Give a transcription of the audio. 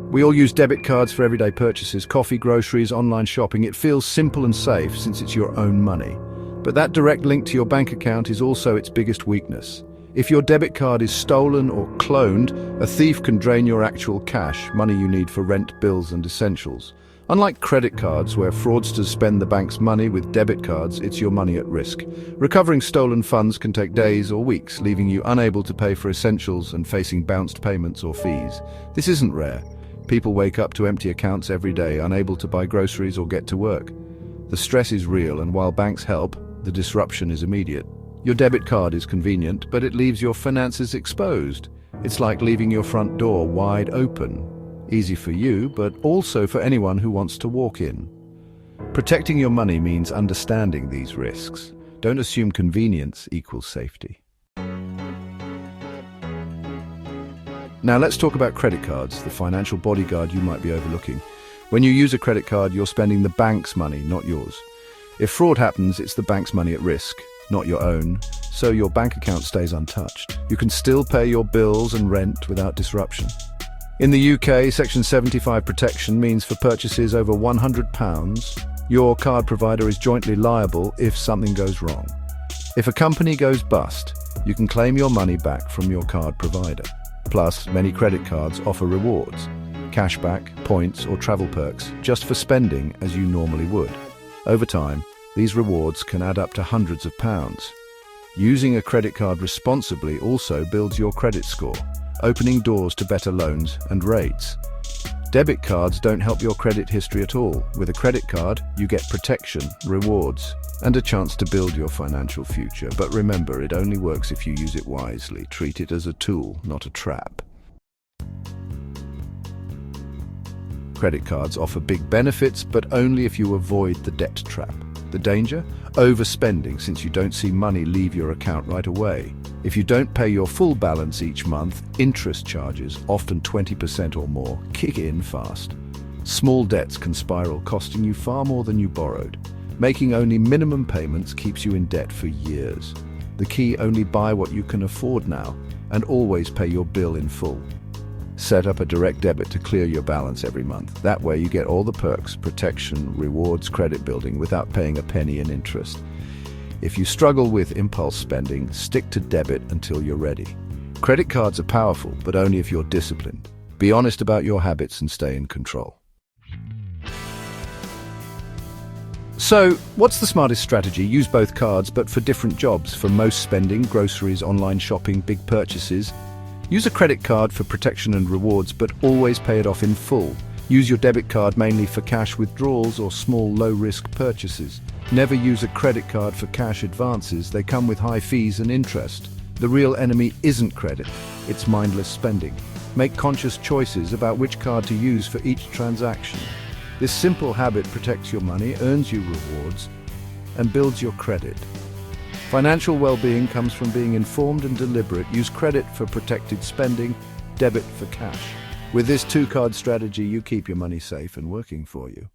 We all use debit cards for everyday purchases, coffee, groceries, online shopping. It feels simple and safe since it's your own money. But that direct link to your bank account is also its biggest weakness. If your debit card is stolen or cloned, a thief can drain your actual cash, money you need for rent, bills, and essentials. Unlike credit cards, where fraudsters spend the bank's money, with debit cards, it's your money at risk. Recovering stolen funds can take days or weeks, leaving you unable to pay for essentials and facing bounced payments or fees. This isn't rare. People wake up to empty accounts every day, unable to buy groceries or get to work. The stress is real, and while banks help, the disruption is immediate. Your debit card is convenient, but it leaves your finances exposed. It's like leaving your front door wide open. Easy for you, but also for anyone who wants to walk in. Protecting your money means understanding these risks. Don't assume convenience equals safety. Now let's talk about credit cards, the financial bodyguard you might be overlooking. When you use a credit card, you're spending the bank's money, not yours. If fraud happens, it's the bank's money at risk, not your own, so your bank account stays untouched. You can still pay your bills and rent without disruption. In the UK, Section 75 protection means for purchases over £100, your card provider is jointly liable if something goes wrong. If a company goes bust, you can claim your money back from your card provider. Plus, many credit cards offer rewards, cashback, points, or travel perks just for spending as you normally would. Over time, these rewards can add up to hundreds of pounds. Using a credit card responsibly also builds your credit score, opening doors to better loans and rates. Debit cards don't help your credit history at all. With a credit card, you get protection, rewards, and a chance to build your financial future. But remember, it only works if you use it wisely. Treat it as a tool, not a trap. Credit cards offer big benefits, but only if you avoid the debt trap. The danger? Overspending, since you don't see money leave your account right away. If you don't pay your full balance each month, interest charges, often 20% or more, kick in fast. Small debts can spiral, costing you far more than you borrowed. Making only minimum payments keeps you in debt for years. The key: only buy what you can afford now, and always pay your bill in full. Set up a direct debit to clear your balance every month. That way you get all the perks, protection, rewards, credit building without paying a penny in interest. If you struggle with impulse spending, stick to debit until you're ready. Credit cards are powerful, but only if you're disciplined. Be honest about your habits and stay in control. So, what's the smartest strategy? Use both cards, but for different jobs. For most spending, groceries, online shopping, big purchases. Use a credit card for protection and rewards, but always pay it off in full. Use your debit card mainly for cash withdrawals or small, low-risk purchases. Never use a credit card for cash advances. They come with high fees and interest. The real enemy isn't credit, it's mindless spending. Make conscious choices about which card to use for each transaction. This simple habit protects your money, earns you rewards, and builds your credit. Financial well-being comes from being informed and deliberate. Use credit for protected spending, debit for cash. With this two-card strategy, you keep your money safe and working for you.